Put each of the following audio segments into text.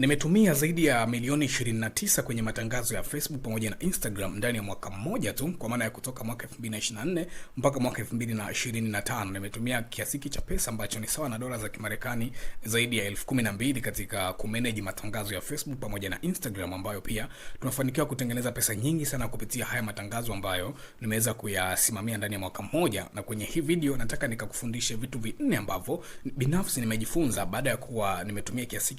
Nimetumia zaidi ya milioni 29 kwenye matangazo ya Facebook pamoja na Instagram ndani ya mwaka mmoja tu, kwa maana ya kutoka mwaka 2024 mpaka mwaka 2025. Nimetumia kiasi cha pesa ambacho ni sawa na dola za Kimarekani zaidi ya 12,000 katika kumanage matangazo ya Facebook pamoja na Instagram, ambayo pia tunafanikiwa kutengeneza pesa nyingi sana kupitia haya matangazo ambayo nimeweza kuyasimamia ndani ya mwaka mmoja. Na kwenye hii video nataka nikakufundishe vitu vinne ambavyo binafsi nimejifunza baada ya kuwa nimetumia kiasi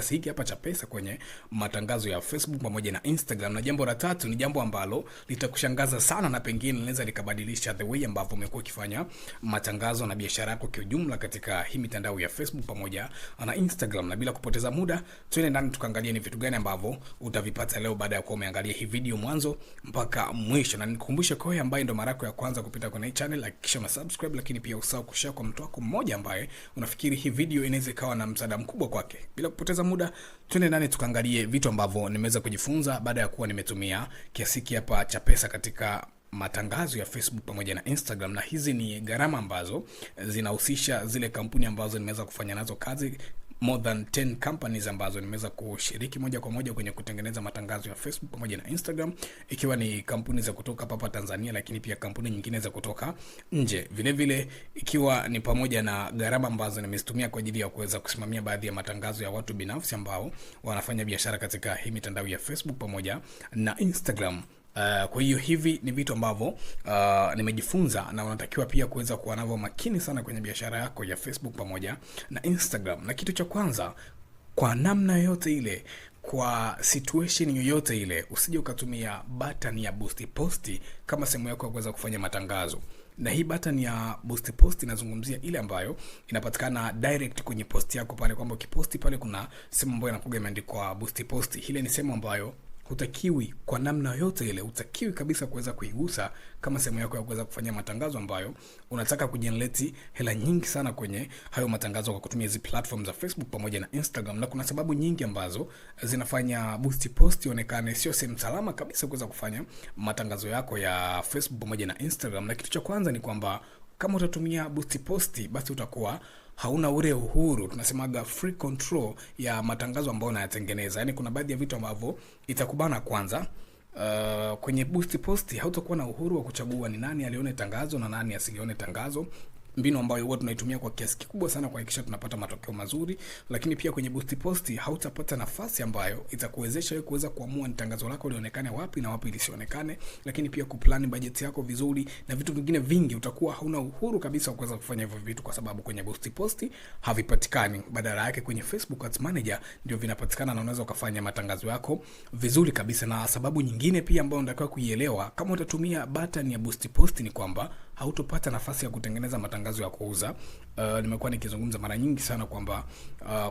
hiki hapa cha pesa kwenye matangazo ya Facebook pamoja na Instagram. Na jambo la tatu ni jambo ambalo litakushangaza sana na pengine linaweza likabadilisha the way ambavyo umekuwa ukifanya matangazo na biashara yako kwa ujumla katika hii mitandao ya Facebook pamoja na Instagram. Na bila kupoteza muda, twende ndani tukaangalia ni vitu gani ambavyo utavipata leo baada ya kuwa umeangalia hii video mwanzo mpaka mwisho. Na nikukumbushe kwa wewe ambaye ndo mara yako ya kwanza kupita kwenye hii channel, hakikisha una subscribe, lakini pia usahau kushare kwa mtu wako mmoja ambaye unafikiri hii video inaweza ikawa na msaada mkubwa kwake. Bila kupoteza muda, twende ndani tukaangalie vitu ambavyo nimeweza kujifunza baada ya kuwa nimetumia kiasi hapa cha pesa katika matangazo ya Facebook pamoja na Instagram. Na hizi ni gharama ambazo zinahusisha zile kampuni ambazo nimeweza kufanya nazo kazi, more than 10 companies ambazo nimeweza kushiriki moja kwa moja kwenye kutengeneza matangazo ya Facebook pamoja na Instagram, ikiwa ni kampuni za kutoka hapa Tanzania, lakini pia kampuni nyingine za kutoka nje. Vile vile ikiwa ni pamoja na gharama ambazo nimezitumia kwa ajili ya kuweza kusimamia baadhi ya matangazo ya watu binafsi ambao wanafanya biashara katika hii mitandao ya Facebook pamoja na Instagram. Kwa hiyo hivi ni vitu ambavyo nimejifunza na unatakiwa pia kuweza kuwa navyo makini sana kwenye biashara yako ya Facebook pamoja na Instagram. Na kitu cha kwanza, kwa namna yoyote ile, kwa situation yoyote ile, usije ukatumia button ya boost post kama sehemu yako ya kuweza kufanya matangazo. Na hii button ya boost post inazungumzia ile ambayo inapatikana direct kwenye post yako pale, kwamba ukiposti pale kuna sehemu ambayo inakuwa imeandikwa boost post. Ile ni sehemu ambayo hutakiwi kwa namna yote ile, hutakiwi kabisa kuweza kuigusa kama sehemu yako ya kuweza kufanya matangazo ambayo unataka kujenerate hela nyingi sana kwenye hayo matangazo kwa kutumia hizi platforms za Facebook pamoja na Instagram. Na kuna sababu nyingi ambazo zinafanya boost post ionekane sio sehemu salama kabisa kuweza kufanya matangazo yako ya Facebook pamoja na Instagram. Na kitu cha kwanza ni kwamba kama utatumia boost post, basi utakuwa hauna ule uhuru, tunasemaga free control ya matangazo ambayo unayatengeneza. Yaani kuna baadhi ya vitu ambavyo itakubana. Kwanza, kwenye boost post hautakuwa na uhuru wa kuchagua ni nani alione tangazo na nani asilione tangazo, mbinu ambayo huwa tunaitumia kwa kiasi kikubwa sana kuhakikisha tunapata matokeo mazuri. Lakini pia kwenye boost post hautapata nafasi ambayo itakuwezesha wewe kuweza kuamua ni tangazo lako lionekane wapi na wapi lisionekane, lakini pia kuplan budget yako vizuri na vitu vingine vingi. Utakuwa hauna uhuru kabisa wa kuweza kufanya hivyo vitu, kwa sababu kwenye boost post havipatikani. Badala yake kwenye Facebook Ads Manager ndio vinapatikana na unaweza ukafanya matangazo yako vizuri kabisa. Na sababu nyingine pia ambayo unatakiwa kuielewa kama utatumia button ya boost post ni kwamba hautopata nafasi ya kutengeneza matangazo ya kuuza. Nimekuwa nikizungumza mara nyingi sana kwamba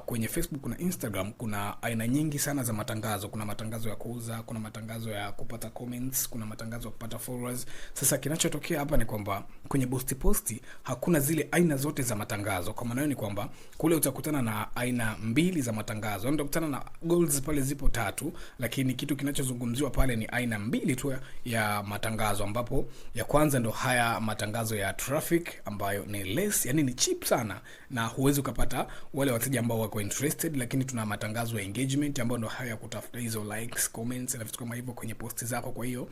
kwenye Facebook na Instagram kuna aina nyingi sana za matangazo. Kuna matangazo ya kuuza, kuna matangazo ya kupata comments, kuna matangazo ya kupata followers. Sasa kinachotokea hapa ni kwamba kwenye boost post hakuna zile aina zote za matangazo. Kwa maana hiyo ni kwamba kule utakutana na aina mbili za matangazo. Ndio utakutana na goals pale zipo 3, lakini kitu kinachozungumziwa pale ni aina mbili tu ya matangazo, ambapo ya kwanza ndo haya matangazo ya traffic ambayo ni less, yani ni cheap sana na huwezi ukapata wale wateja ambao wako interested. Lakini tuna matangazo ya engagement ambayo ndo haya kutafuta hizo likes, comments na vitu kama hivyo kwenye posti zako. Kwa hiyo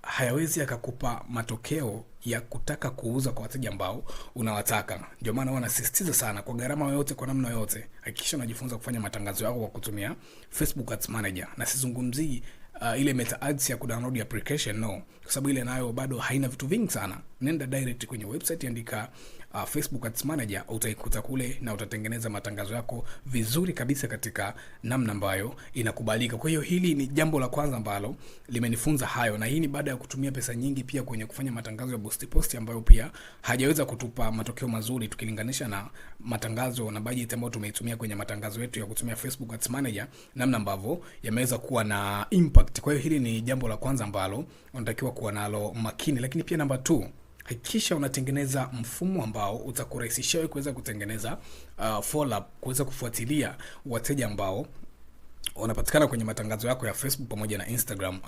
hayawezi akakupa matokeo ya kutaka kuuza kwa wateja ambao unawataka. Ndio maana wanasisitiza sana, kwa gharama yoyote, kwa namna yoyote, hakikisha unajifunza kufanya matangazo yako kwa kutumia Facebook Ads Manager. Na sizungumzii ile Meta Ads ya kudownload application, no, kwa sababu ile nayo bado haina vitu vingi sana. Nenda direct kwenye website, andika Facebook Ads Manager, utaikuta kule na utatengeneza matangazo yako vizuri kabisa katika namna ambayo inakubalika. Kwa hiyo hili ni jambo la kwanza ambalo limenifunza hayo, na hii ni baada ya kutumia pesa nyingi pia kwenye kufanya matangazo ya boost post ambayo pia hajaweza kutupa matokeo mazuri tukilinganisha na matangazo na budget ambayo tumeitumia kwenye matangazo yetu ya kutumia Facebook Ads Manager, namna ambavyo yameweza kuwa na impact. Kwa hiyo hili ni jambo la kwanza ambalo unatakiwa kuwa nalo makini. Lakini pia namba 2, hakikisha unatengeneza mfumo ambao utakurahisishia wewe kuweza kutengeneza follow up, kuweza kufuatilia wateja ambao unapatikana kwenye matangazo yako ya Facebook pamoja na Instagram.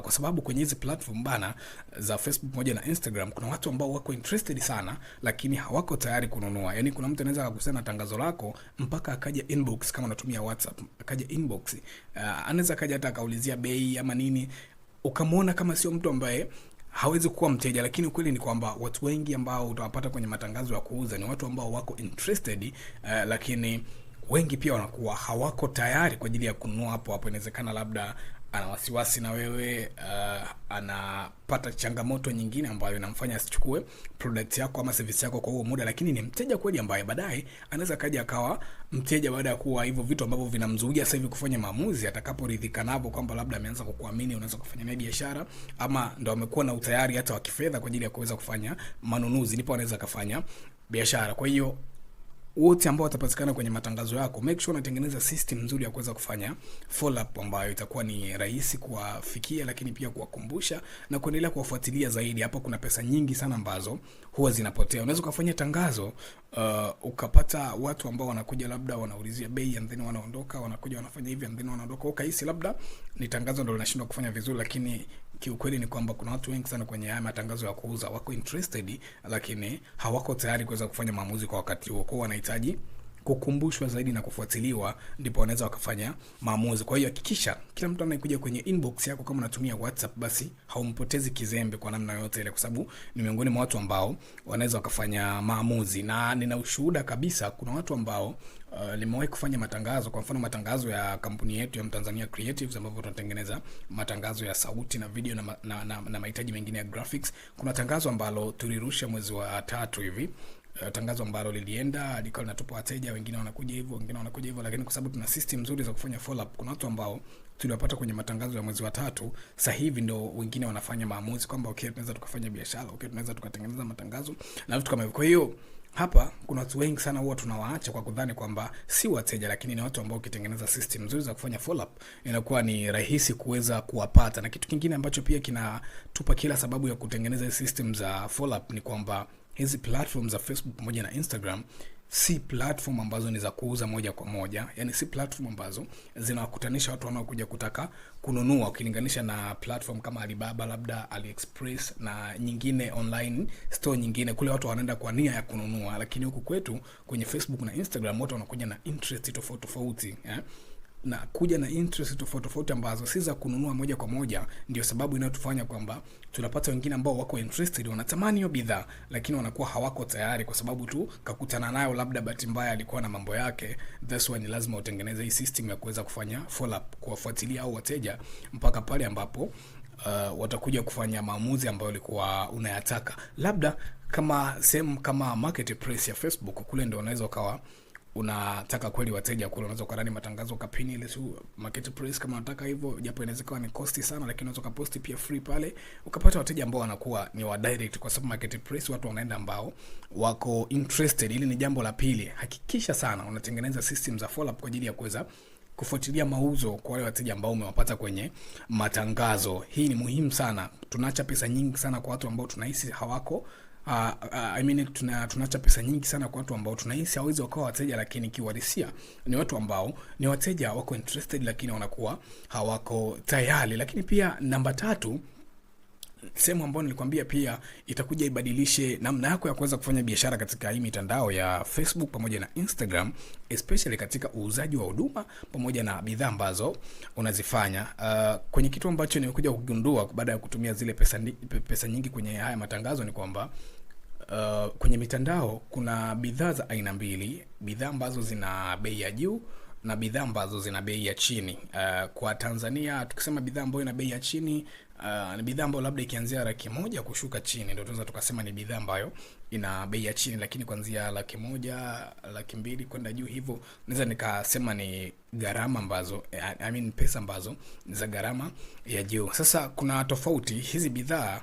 Kwa sababu kwenye hizi platform bana za Facebook pamoja na Instagram kuna watu ambao wako interested sana lakini hawako tayari kununua. Yaani kuna mtu anaweza kukusanya tangazo lako mpaka akaja inbox, kama unatumia WhatsApp, akaja inbox, anaweza kaja hata akaulizia bei ama nini, ukamwona kama sio mtu ambaye hawezi kuwa mteja. Lakini ukweli ni kwamba watu wengi ambao utawapata kwenye matangazo ya kuuza ni watu ambao wako interested, lakini wengi pia wanakuwa hawako tayari kwa ajili ya kununua hapo hapo. Inawezekana labda ana wasiwasi na wewe, anapata changamoto nyingine ambayo inamfanya asichukue product yako ama service yako kwa huo muda, lakini ni mteja kweli ambaye baadaye anaweza kaja akawa mteja baada ya kuwa hivyo vitu ambavyo vinamzuia sasa hivi kufanya maamuzi, atakaporidhika navyo kwamba labda ameanza kukuamini, unaweza kufanya naye biashara ama ndo amekuwa na utayari hata wa kifedha kwa ajili ya kuweza kufanya manunuzi, ndipo anaweza kufanya biashara. Kwa hiyo wote ambao watapatikana kwenye matangazo yako, make sure unatengeneza system nzuri ya kuweza kufanya follow up ambayo itakuwa ni rahisi kuwafikia, lakini pia kuwakumbusha na kuendelea kuwafuatilia zaidi. Hapo kuna pesa nyingi sana ambazo huwa zinapotea. Unaweza kufanya tangazo, ukapata watu ambao wanakuja labda wanaulizia bei and then wanaondoka, wanakuja wanafanya hivi and then wanaondoka. Ukahisi labda ni tangazo ndio linashindwa kufanya vizuri, lakini kiukweli ni kwamba kuna watu wengi sana kwenye haya matangazo ya kuuza wako interested lakini hawako tayari kuweza kufanya maamuzi kwa wakati huo. Kwa wanahitaji kukumbushwa zaidi na kufuatiliwa, ndipo wanaweza wakafanya maamuzi. Kwa hiyo hakikisha kila mtu anayekuja kwenye inbox yako, kama unatumia WhatsApp, basi haumpotezi kizembe kwa namna yote ile, kwa sababu ni miongoni mwa watu ambao wanaweza wakafanya maamuzi. Na nina ushuhuda kabisa, kuna watu ambao limewahi kufanya matangazo, kwa mfano matangazo ya kampuni yetu ya Mtanzania Creatives, ambapo tunatengeneza matangazo ya sauti na video na mahitaji mengine ya graphics. Kuna tangazo ambalo tulirusha mwezi wa 3 hivi, tangazo ambalo lilienda likawa linatupa wateja, wengine wanakuja hivyo, wengine wanakuja hivyo, lakini kwa sababu tuna system nzuri za kufanya follow up, kuna watu ambao tuliwapata kwenye matangazo ya mwezi wa 3, sasa hivi ndio wengine wanafanya maamuzi kwamba okay, tunaweza tukafanya biashara, okay, tunaweza tukatengeneza matangazo na vitu kama hivyo. Kwa hiyo hapa kuna watu wengi sana huwa tunawaacha kwa kudhani kwamba si wateja, lakini ni watu ambao ukitengeneza system nzuri za kufanya follow up inakuwa ni rahisi kuweza kuwapata. Na kitu kingine ambacho pia kinatupa kila sababu ya kutengeneza system za follow up ni kwamba hizi platform za Facebook pamoja na Instagram si platform ambazo ni za kuuza moja kwa moja. Yani si platform ambazo zinawakutanisha watu wanaokuja kutaka kununua, ukilinganisha na platform kama Alibaba, labda AliExpress na nyingine online store nyingine. Kule watu wanaenda kwa nia ya kununua, lakini huku kwetu kwenye Facebook na Instagram watu wanakuja na interest tofauti tofauti, na kuja na interest tofauti tofauti ambazo si za kununua moja kwa moja. Ndio sababu inayotufanya kwamba tunapata wengine ambao wako interested, wanatamani hiyo bidhaa, lakini wanakuwa hawako tayari kwa sababu tu kakutana nayo, labda bahati mbaya alikuwa na mambo yake. That's why ni lazima utengeneze hii system ya kuweza kufanya follow up, kuwafuatilia au wateja mpaka pale ambapo watakuja kufanya maamuzi ambayo ulikuwa unayataka. Labda kama sehemu kama marketplace ya Facebook, kule ndio unaweza ukawa unataka kweli wateja kule, unaweza kurani matangazo kapini ile tu marketplace kama unataka hivyo, japo inaweza kuwa ni costi sana, lakini unaweza kuposti pia free pale ukapata wateja ambao wanakuwa ni wa direct, kwa sababu marketplace watu wanaenda ambao wako interested. Ili ni jambo la pili, hakikisha sana unatengeneza system za follow up kwa ajili ya kuweza kufuatilia mauzo kwa wale wateja ambao umewapata kwenye matangazo. Hii ni muhimu sana. Tunaacha pesa nyingi sana kwa watu ambao tunahisi hawako tunaacha pesa nyingi sana kwa watu ambao tunahisi hawezi wakawa wateja, lakini kiuhalisia ni watu ambao ni wateja, wako interested lakini wanakuwa hawako tayari. Lakini pia namba 3, sehemu ambayo nilikwambia pia itakuja ibadilishe namna yako ya kuweza kufanya biashara katika hii mitandao ya Facebook pamoja na Instagram, especially katika uuzaji wa huduma pamoja na bidhaa ambazo unazifanya. Kwenye kitu ambacho nimekuja kugundua baada ya kutumia zile pesa nyingi kwenye haya matangazo ni kwamba kwenye mitandao kuna bidhaa za aina mbili, bidhaa ambazo zina bei ya juu na bidhaa ambazo zina bei ya chini. Kwa Tanzania tukisema bidhaa ambayo ina bei ya chini, ni bidhaa ambayo labda ikianzia 100,000 kushuka chini, ndio tunaweza tukasema ni bidhaa ambayo ina bei ya chini. Lakini kuanzia 100,000, 200,000 kwenda juu hivyo naweza nikasema ni gharama ambazo pesa ambazo ni za gharama ya juu. Sasa kuna tofauti, hizi bidhaa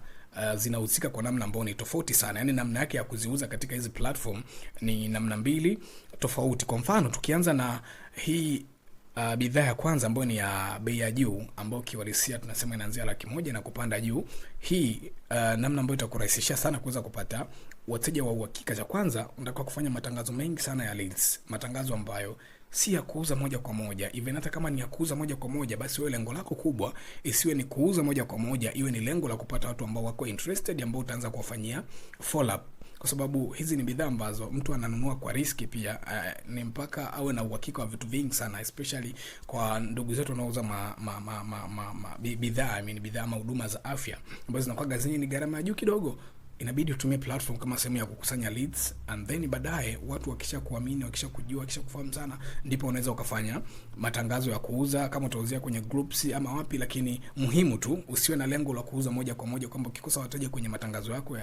zinahusika kwa namna ambayo ni tofauti sana. Yani namna yake ya kuziuza katika hizi platform ni namna mbili tofauti. Kwa mfano tukianza na hii bidhaa ya kwanza ambayo ni ya bei ya juu, ambayo kiwalisia tunasema inaanzia 100,000 na kupanda juu. Hii namna ambayo itakurahisishia sana kuweza kupata wateja wa uhakika. Cha kwanza unataka kufanya matangazo mengi sana ya leads, matangazo ambayo si ya kuuza moja kwa moja. Even hata kama ni ya kuuza moja kwa moja, basi wewe lengo lako kubwa isiwe ni kuuza moja kwa moja, iwe ni lengo la kupata watu ambao wako interested, ambao utaanza kuwafanyia follow up, kwa sababu hizi ni bidhaa ambazo mtu ananunua kwa riski pia. Ni mpaka awe na uhakika wa vitu vingi sana, especially kwa ndugu zetu wanaouza bidhaa, bidhaa ama huduma za afya ambazo zinakuwa zenye gharama ya juu kidogo. Inabidi utumie platform kama sehemu ya kukusanya leads, and then baadaye watu wakisha kuamini, wakisha kujua, wakisha kufahamu sana, ndipo unaweza ukafanya matangazo ya kuuza, kama utauzia kwenye groups ama wapi. Lakini muhimu tu usiwe na lengo la kuuza moja kwa moja, kwamba ukikosa wateja kwenye matangazo yako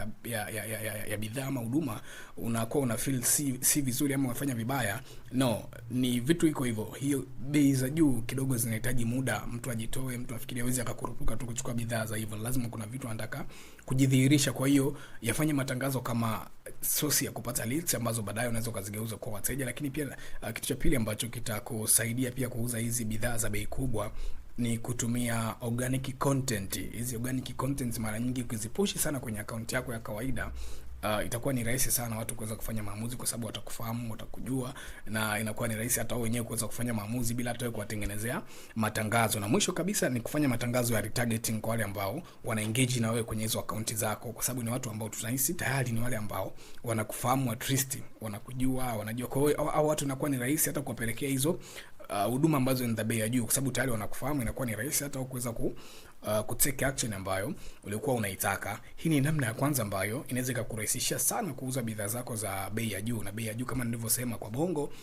ya bidhaa ama huduma unakuwa una feel si vizuri ama unafanya vibaya. No, ni vitu iko hivyo. Hiyo bei za juu kidogo zinahitaji muda, mtu ajitoe, mtu afikirie hawezi akakurupuka tu kuchukua bidhaa za hivyo. Lazima kuna vitu anataka kujidhihirisha. Kwa hiyo yafanye matangazo kama source ya kupata leads ambazo baadaye unaweza ukazigeuza kwa wateja. Lakini pia kitu cha pili ambacho kitakusaidia pia kuuza hizi bidhaa za bei kubwa ni kutumia organic content. Hizi organic content mara nyingi ukizipush sana kwenye account yako ya kawaida, itakuwa ni rahisi sana watu kuweza kufanya maamuzi, kwa sababu watakufahamu, watakujua, na inakuwa ni rahisi hata wao wenyewe kuweza kufanya maamuzi bila hata wewe kuwatengenezea matangazo. Na mwisho kabisa ni kufanya matangazo ya retargeting kwa wale ambao wana engage na wewe kwenye hizo akaunti zako, kwa sababu ni watu ambao tunahisi tayari ni wale ambao wanakufahamu, at least wanakujua, wanajua. Kwa hiyo au watu inakuwa ni rahisi hata kuwapelekea hizo huduma ambazo ni za bei ya juu, kwa sababu tayari wanakufahamu. Inakuwa ni rahisi hata kuweza kutake action ambayo ulikuwa unaitaka. Hii ni namna ya kwanza ambayo inaweza kukurahisishia sana kuuza bidhaa zako za bei ya juu. Na bei ya juu kama nilivyosema, kwa Bongo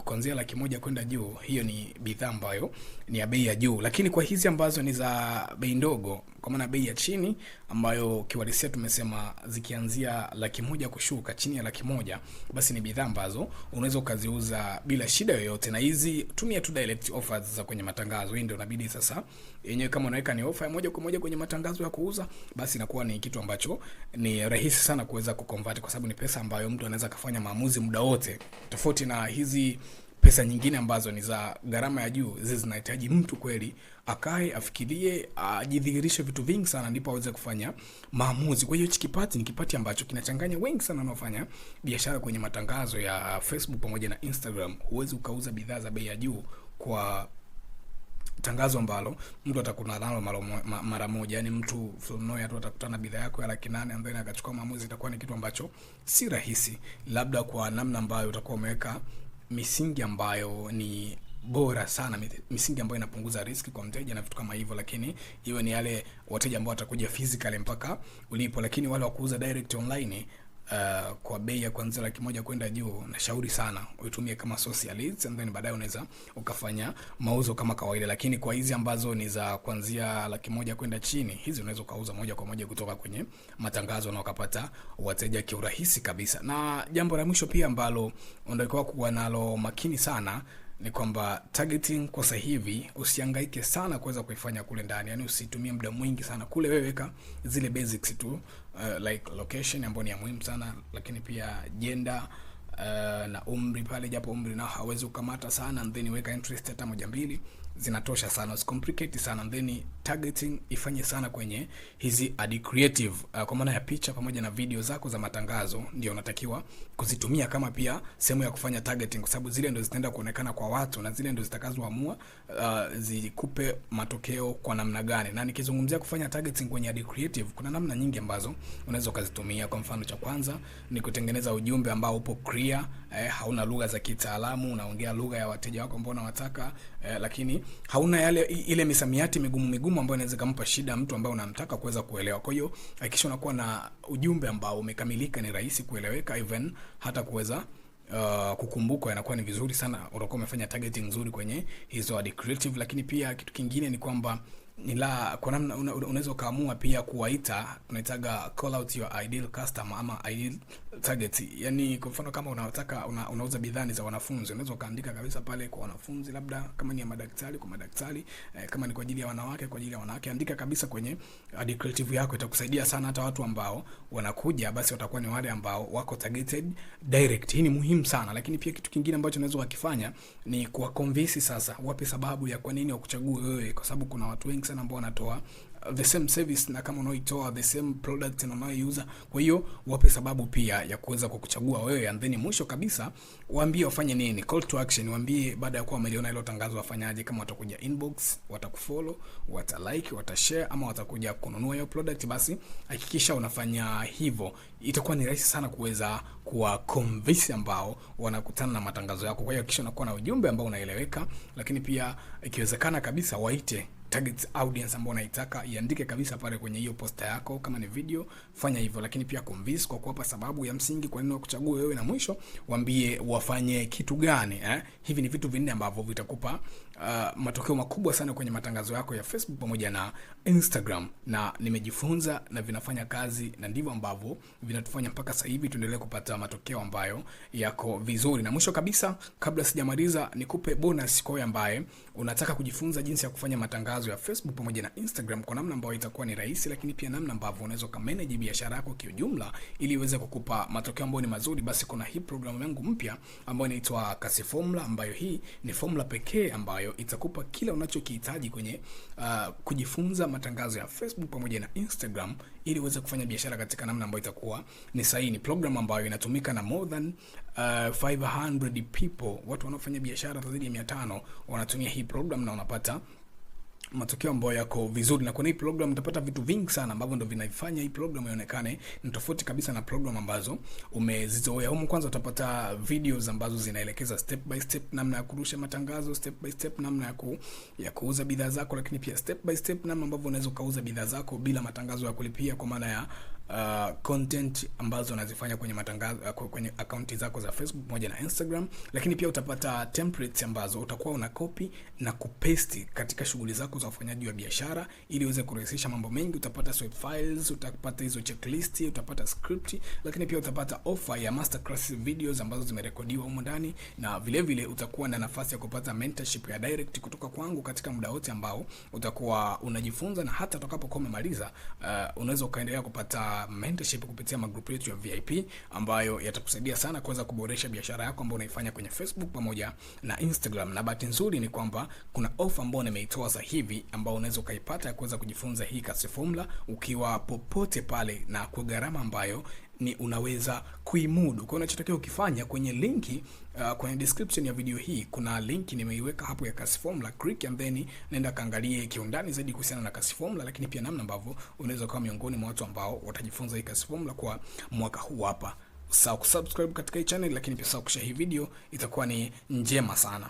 kuanzia 100,000 kwenda juu, hiyo ni bidhaa ambayo ni ya bei ya juu. Lakini kwa hizi ambazo ni za bei ndogo, kwa maana bei ya chini, ambayo kiwalisia tumesema zikianzia 100,000 kushuka, chini ya 100,000, basi ni bidhaa ambazo unaweza ukaziuza bila shida yoyote. Na hizi tumia tu direct offers za kwenye matangazo. Hii ndio inabidi sasa yenyewe, kama unaweka ni offer moja kwa moja kwenye matangazo ya kuuza, basi inakuwa ni kitu ambacho ni rahisi sana kuweza kuconvert, kwa sababu ni pesa ambayo mtu anaweza kufanya maamuzi muda wote, tofauti na hizi pesa nyingine ambazo ni za gharama ya juu. Hizi zinahitaji mtu kweli akae, afikirie, ajidhihirishe vitu vingi sana, ndipo aweze kufanya maamuzi. Kwa hiyo hichi kipati ni kipati ambacho kinachanganya wengi sana wanaofanya biashara kwenye matangazo ya Facebook pamoja na Instagram. Huwezi ukauza bidhaa za bei ya juu kwa tangazo ambalo mtu atakuna nalo mara moja. Yani mtu fulnoya tu atakutana bidhaa yako ya 800 ambayo akachukua maamuzi. Itakuwa ni kitu ambacho si rahisi, labda kwa namna ambayo utakuwa umeweka misingi ambayo ni bora sana, misingi ambayo inapunguza riski kwa mteja na vitu kama hivyo. Lakini iwe ni yale wateja ambao watakuja physically mpaka ulipo. Lakini wale wa kuuza direct online kwa bei ya kuanzia 100,000 kwenda juu, na shauri sana uitumie kama source ya leads, and then baadaye unaweza ukafanya mauzo kama kawaida. Lakini kwa hizi ambazo ni za kuanzia 100,000 kwenda chini, hizi unaweza ukauza moja kwa moja kutoka kwenye matangazo na ukapata wateja kiurahisi kabisa. Na jambo la mwisho pia ambalo unatakiwa kuwa nalo makini sana ni kwamba targeting kwa sasa hivi usihangaike sana kuweza kuifanya kule ndani. Yani usitumie muda mwingi sana kule. Wewe weka zile basics tu, like location ambayo ni ya muhimu sana, lakini pia gender na umri pale, japo umri nao hawezi kukamata sana, and then weka interest hata 1-2 zinatosha sana, usicomplicate sana. And then targeting ifanye sana kwenye hizi ad creative, kwa maana ya picha pamoja na video zako za matangazo, ndio unatakiwa kuzitumia kama pia sehemu ya kufanya targeting, kwa sababu zile ndio zitaenda kuonekana kwa watu na zile ndio zitakazoamua zikupe matokeo kwa namna gani. Na nikizungumzia kufanya targeting kwenye ad creative, kuna namna nyingi ambazo unaweza kuzitumia. Kwa mfano, cha kwanza ni kutengeneza ujumbe ambao upo clear, hauna lugha za kitaalamu, unaongea lugha ya wateja wako ambao unawataka, lakini hauna ile misamiati migumu ambayo inaweza kumpa shida mtu ambaye unamtaka kuweza kuelewa. Kwa hiyo hakikisha unakuwa na ujumbe ambao umekamilika, ni rahisi kueleweka, even hata kuweza kukumbuka, inakuwa ni vizuri sana. Utakuwa umefanya targeting nzuri kwenye hizo ad creative. Lakini pia kitu kingine ni kwamba kwa namna unaweza kaamua pia kuwaita, tunaitaga call out your ideal customer ama ideal target. Yani kwa mfano kama unataka unauza bidhaa za wanafunzi, unaweza kaandika kabisa pale kwa wanafunzi, labda kama ni ya madaktari kwa madaktari, kama ni kwa ajili ya wanawake kwa ajili ya wanawake, andika kabisa kwenye ad creative yako. Itakusaidia sana, hata watu ambao wanakuja basi watakuwa ni wale ambao wako targeted direct. Hii ni muhimu sana. Lakini pia kitu kingine ambacho unaweza wakifanya ni kuwa convince sasa, wape sababu ya kwa nini wakuchague wewe, kwa sababu kuna watu wengi sana ambao wanatoa the same service na kama unaoitoa the same product na unayoiuza. Kwa hiyo wape sababu pia ya kuweza kukuchagua wewe, and then mwisho kabisa waambie wafanye nini, call to action. Waambie baada ya kuwa wameliona hilo tangazo wafanyaje, kama watakuja inbox, watakufollow, watalike, watashare ama watakuja kununua hiyo product, basi hakikisha unafanya hivyo. Itakuwa ni rahisi sana kuweza kuwa convince ambao wanakutana na matangazo yako. Kwa hiyo hakikisha unakuwa na ujumbe ambao unaeleweka, lakini pia ikiwezekana kabisa waite target audience ambao unaitaka, iandike kabisa pale kwenye hiyo posta yako. Kama ni video fanya hivyo, lakini pia convince kwa kuwapa sababu ya msingi kwa nini wakuchague wewe, na mwisho waambie wafanye kitu gani. Hivi ni vitu vinne ambavyo vitakupa matokeo makubwa sana kwenye matangazo yako ya Facebook pamoja na Instagram, na nimejifunza na vinafanya kazi, na ndivyo ambavyo vinatufanya mpaka sasa hivi tuendelee kupata matokeo ambayo yako vizuri. Na mwisho kabisa, kabla sijamaliza, nikupe bonus kwa wewe ambaye unataka kujifunza jinsi ya kufanya matangazo ya Facebook pamoja na Instagram kwa namna ambayo itakuwa ni rahisi, lakini pia namna ambavyo unaweza kumanage biashara yako kiujumla ili iweze kukupa matokeo ambayo ni mazuri. Basi kuna hii programu yangu mpya ambayo inaitwa Kasi Formula, ambayo hii ni formula pekee ambayo itakupa kila unachokihitaji kwenye kujifunza matangazo ya Facebook pamoja na Instagram ili uweze kufanya biashara katika namna ambayo itakuwa ni sahihi. Ni program ambayo inatumika na more than 500 people, watu wanaofanya biashara zaidi ya 500 wanatumia hii program na wanapata matokeo ambayo yako vizuri. Na kwa hii program utapata vitu vingi sana ambavyo ndio vinaifanya hii program ionekane ni tofauti kabisa na program ambazo umezizoea. Huko kwanza utapata videos ambazo zinaelekeza step by step namna ya kurusha matangazo, step by step namna ya kuuza bidhaa zako, lakini pia step by step namna ambavyo unaweza kuuza bidhaa zako bila matangazo ya kulipia, kwa maana ya content ambazo unazifanya kwenye matangazo kwenye akaunti zako za Facebook pamoja na Instagram. Lakini pia utapata templates ambazo utakuwa una copy na kupaste katika shughuli zako za ufanyaji wa biashara ili uweze kurahisisha mambo mengi. Utapata swipe files, utapata hizo checklist, utapata script, lakini pia utapata offer ya masterclass videos ambazo zimerekodiwa huko ndani, na vile vile utakuwa na nafasi ya kupata mentorship ya direct kutoka kwangu katika muda wote ambao utakuwa unajifunza, na hata utakapokuwa umemaliza unaweza ukaendelea kupata mentorship kupitia magroup yetu ya VIP ambayo yatakusaidia sana kuweza kuboresha biashara yako ambayo unaifanya kwenye Facebook pamoja na Instagram. Na bahati nzuri ni kwamba kuna offer ambayo nimeitoa sasa hivi ambayo unaweza ukaipata ya kuweza kujifunza hii Kasi Formula ukiwa popote pale na kwa gharama ambayo ni unaweza kuimudu. Kwa unachotakiwa ukifanya kwenye linki kwenye description ya video hii kuna linki nimeiweka hapo ya Kasi Formula, click and then nenda kaangalie kiundani zaidi kuhusiana na Kasi Formula, lakini pia namna ambavyo unaweza kuwa miongoni mwa watu ambao watajifunza hii Kasi Formula kwa mwaka huu hapa. Usisahau kusubscribe katika hii channel, lakini pia usisahau kushare hii video, itakuwa ni njema sana.